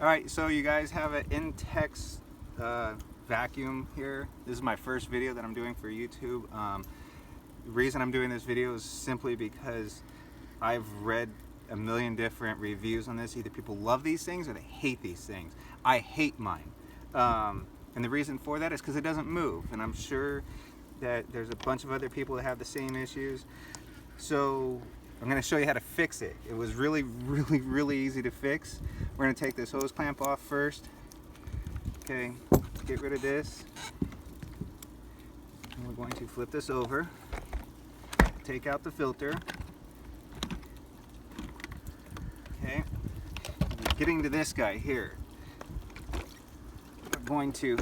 Alright, so you guys have an Intex vacuum here. This is my first video that I'm doing for YouTube. The reason I'm doing this video is simply because I've read a million different reviews on this. Either people love these things or they hate these things. I hate mine. And the reason for that is because it doesn't move. And I'm sure that there's a bunch of other people that have the same issues. So I'm going to show you how to fix it. It was really easy to fix. We're going to take this hose clamp off first. Okay, get rid of this. And we're going to flip this over. Take out the filter. Okay, getting to this guy here. We're going to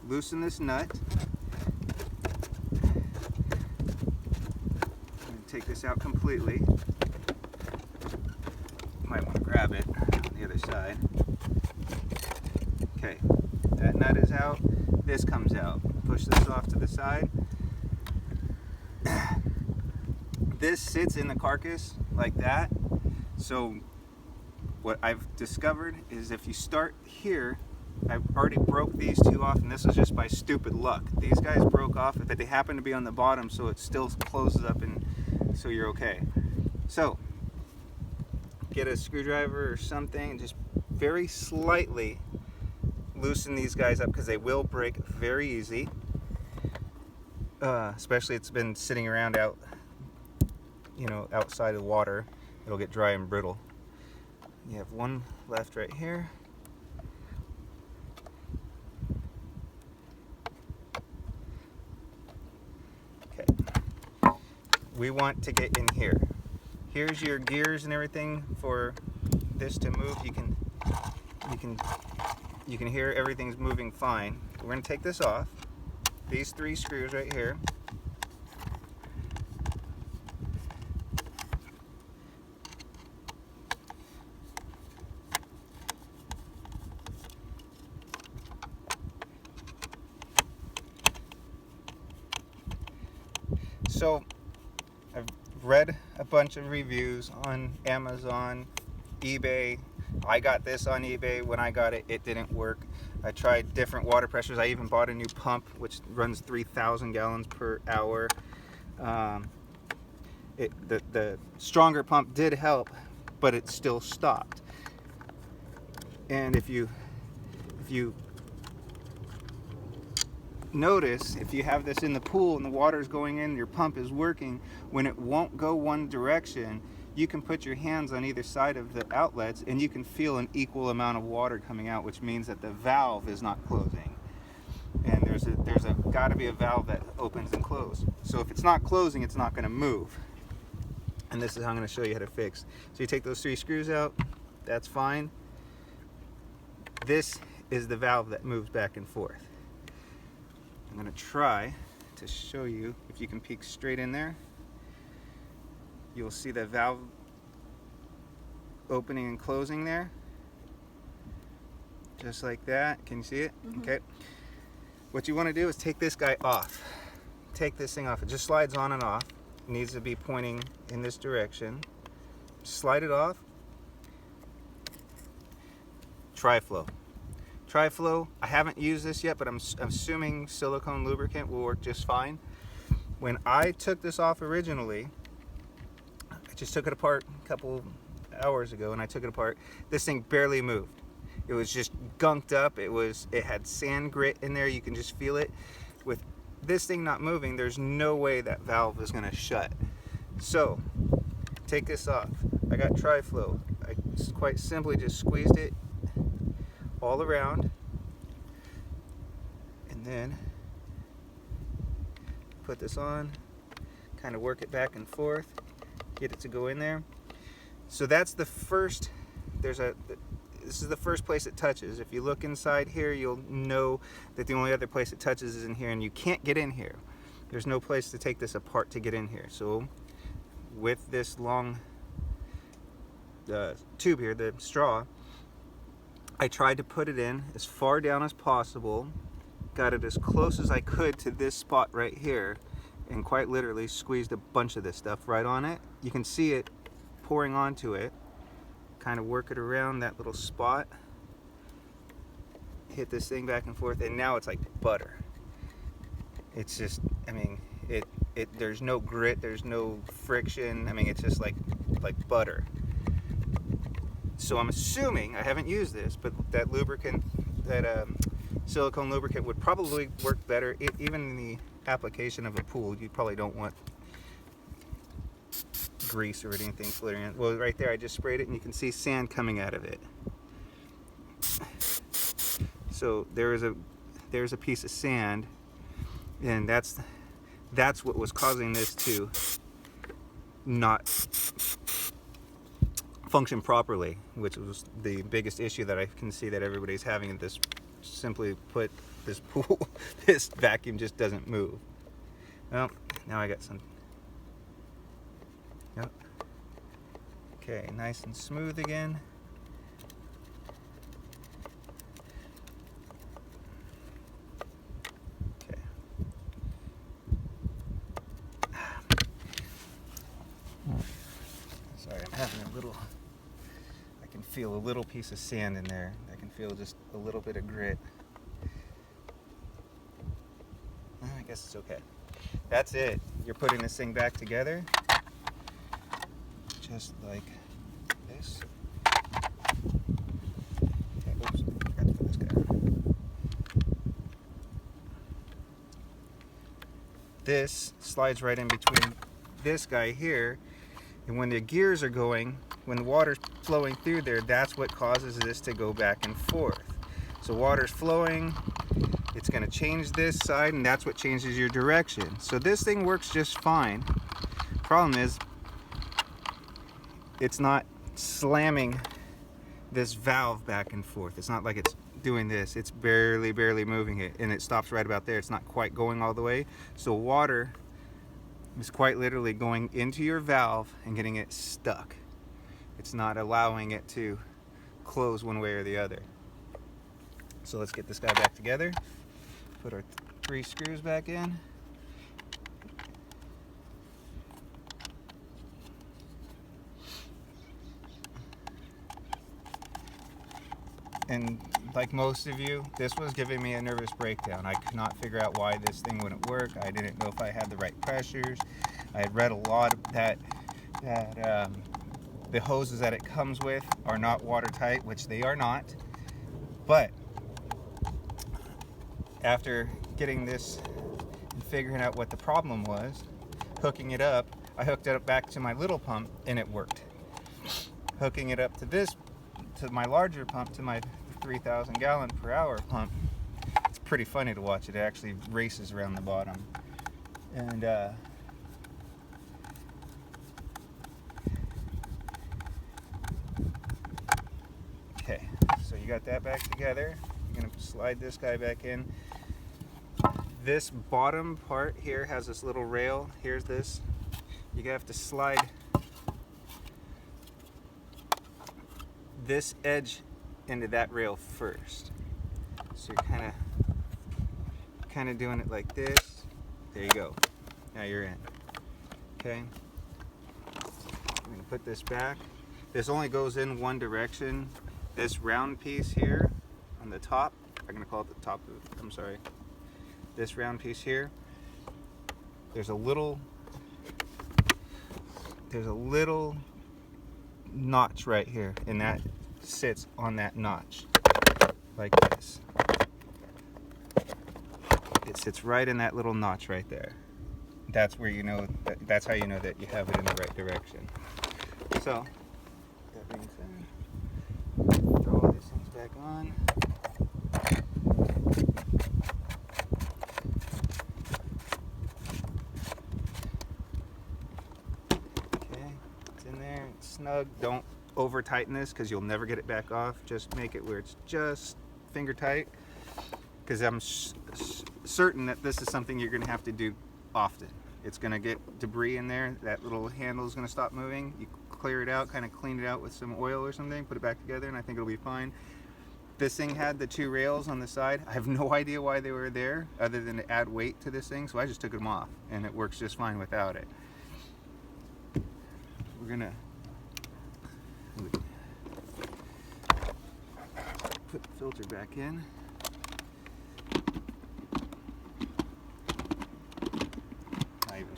loosen this nut. Take this out completely. Might want to grab it on the other side. Okay, that nut is out. This comes out. Push this off to the side. This sits in the carcass like that. So what I've discovered is if you start here, I've already broke these two off, and this was just by stupid luck. These guys broke off, but they happen to be on the bottom, so it still closes up, and so you're okay. So get a screwdriver or something and just very slightly loosen these guys up, because they will break very easy. Especially it's been sitting around out, outside of water. It'll get dry and brittle. You have one left right here. We want to get in here. Here's your gears and everything for this to move. You can hear everything's moving fine. We're going to take this off. These three screws right here. So I've read a bunch of reviews on Amazon, eBay. I got this on eBay. When I got it, it didn't work. I tried different water pressures. I even bought a new pump which runs 3,000 gallons per hour. The stronger pump did help, but it still stopped. And if you notice, if you have this in the pool and the water is going in, your pump is working, when it won't go one direction, you can put your hands on either side of the outlets and you can feel an equal amount of water coming out, which means that the valve is not closing. And there's got to be a valve that opens and closes. So if it's not closing, it's not going to move. And this is how I'm going to show you how to fix. So you take those three screws out. That's fine. This is the valve that moves back and forth. I'm going to try to show you. If you can peek straight in there, you'll see the valve opening and closing there, just like that. Can you see it? Mm-hmm. Okay. What you want to do is take this guy off. Take this thing off. It just slides on and off. It needs to be pointing in this direction. Slide it off. Tri-Flow. Tri-Flow, I haven't used this yet, but I'm assuming silicone lubricant will work just fine. When I took this off originally, I just took it apart a couple hours ago, and I took it apart. This thing barely moved. It was just gunked up. It had sand grit in there. You can just feel it. With this thing not moving, there's no way that valve is going to shut. So take this off. I got Tri-Flow. I quite simply just squeezed it all around, and then put this on, kind of work it back and forth, get it to go in there. So that's the first, this is the first place it touches. If you look inside here, you'll know that the only other place it touches is in here, and you can't get in here. There's no place to take this apart to get in here. So with this long tube here, the straw, I tried to put it in as far down as possible, got it as close as I could to this spot right here, and quite literally squeezed a bunch of this stuff right on it. You can see it pouring onto it. Kind of work it around that little spot. hit this thing back and forth, and now it's like butter. It's just, I mean, there's no grit, there's no friction. I mean, it's just like butter. So I'm assuming, I haven't used this, but that lubricant, that silicone lubricant would probably work better. Even in the application of a pool, you probably don't want grease or anything floating in. Well, right there, I just sprayed it, and you can see sand coming out of it. So there's a piece of sand, and that's what was causing this to not function properly, which was the biggest issue that I can see that everybody's having. This, simply put, this pool, this vacuum just doesn't move. Well, now I got some. Yep. Okay, nice and smooth again. Okay. Sorry, I'm having a little, I can feel a little piece of sand in there. I can feel just a little bit of grit. I guess it's okay. That's it. You're putting this thing back together, just like this. Okay, oops, forgot to put this guy on. This slides right in between this guy here, and when the gears are going, when the water's flowing through there, that's what causes this to go back and forth. So water's flowing, it's going to change this side, and that's what changes your direction. So this thing works just fine. Problem is, it's not slamming this valve back and forth. It's not like it's doing this. It's barely moving it, and it stops right about there. It's not quite going all the way. So water is quite literally going into your valve and getting it stuck. It's not allowing it to close one way or the other. So let's get this guy back together. Put our 3 screws back in. And like most of you, this was giving me a nervous breakdown. I could not figure out why this thing wouldn't work. I didn't know if I had the right pressures. I had read a lot that the hoses that it comes with are not watertight, which they are not. But after getting this and figuring out what the problem was, hooking it up, I hooked it up back to my little pump, and it worked. Hooking it up to this, to my larger pump, to my 3,000 gallon per hour pump, it's pretty funny to watch. It actually races around the bottom. And okay, so you got that back together. You're gonna slide this guy back in. This bottom part here has this little rail. Here's this. You have to slide this edge into that rail first. So you're kind of doing it like this. There you go. Now you're in. Okay. I'm gonna put this back. This only goes in one direction. This round piece here on the top, I'm gonna call it the top of, I'm sorry. This round piece here, there's a little notch right here, and that sits on that notch like this. It sits right in that little notch right there. That's where you know that's how you know that you have it in the right direction. So that being said, throw all these things back on. Okay, it's in there, it's snug. Don't over tighten this because you'll never get it back off. Just make it where it's just finger tight, because I'm certain that this is something you're going to have to do often. It's going to get debris in there. That little handle is going to stop moving. You clear it out, kind of clean it out with some oil or something, put it back together, and I think it'll be fine. This thing had the 2 rails on the side. I have no idea why they were there other than to add weight to this thing, so I just took them off, and it works just fine without it. We're going to put the filter back in.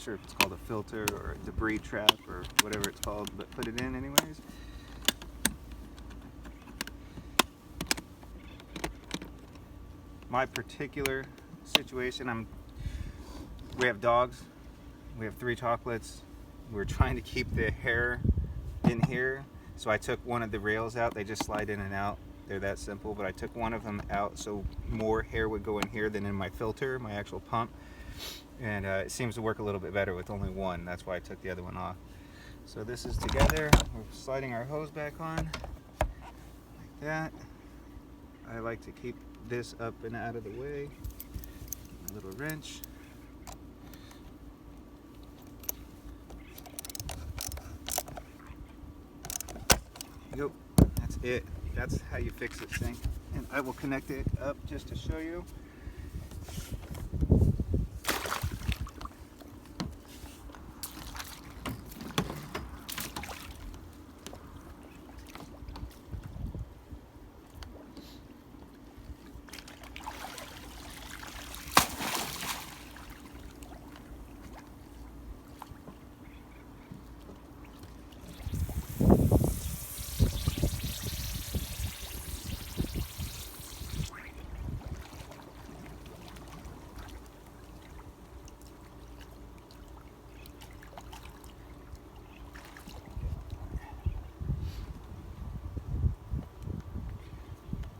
sure if it's called a filter or a debris trap or whatever it's called, but put it in anyways. My particular situation, we have dogs, we have 3 chocolates, we're trying to keep the hair in here, so I took one of the rails out. They just slide in and out, they're that simple, but I took one of them out so more hair would go in here than in my filter, my actual pump, and it seems to work a little bit better with only one. That's why I took the other one off. So this is together, we're sliding our hose back on like that. I like to keep this up and out of the way. A little wrench. Yep, that's it. That's how you fix this thing. And I will connect it up just to show you.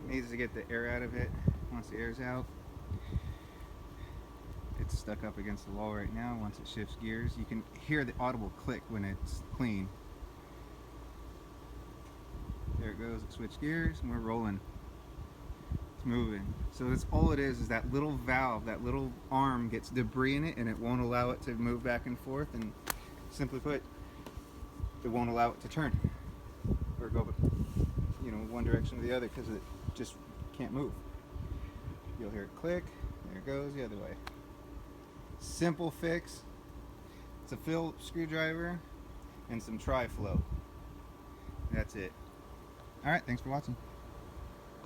Needs to get the air out of it. Once the air's out, it's stuck up against the wall right now. Once it shifts gears, you can hear the audible click when it's clean. There it goes, it switched gears and we're rolling. It's moving. So that's all it is that little valve, that little arm gets debris in it and it won't allow it to move back and forth, and simply put, it won't allow it to turn or go, one direction or the other, because it just can't move. You'll hear it click, there it goes the other way. Simple fix. It's a Phillips screwdriver and some tri-flow. That's it. Alright, thanks for watching.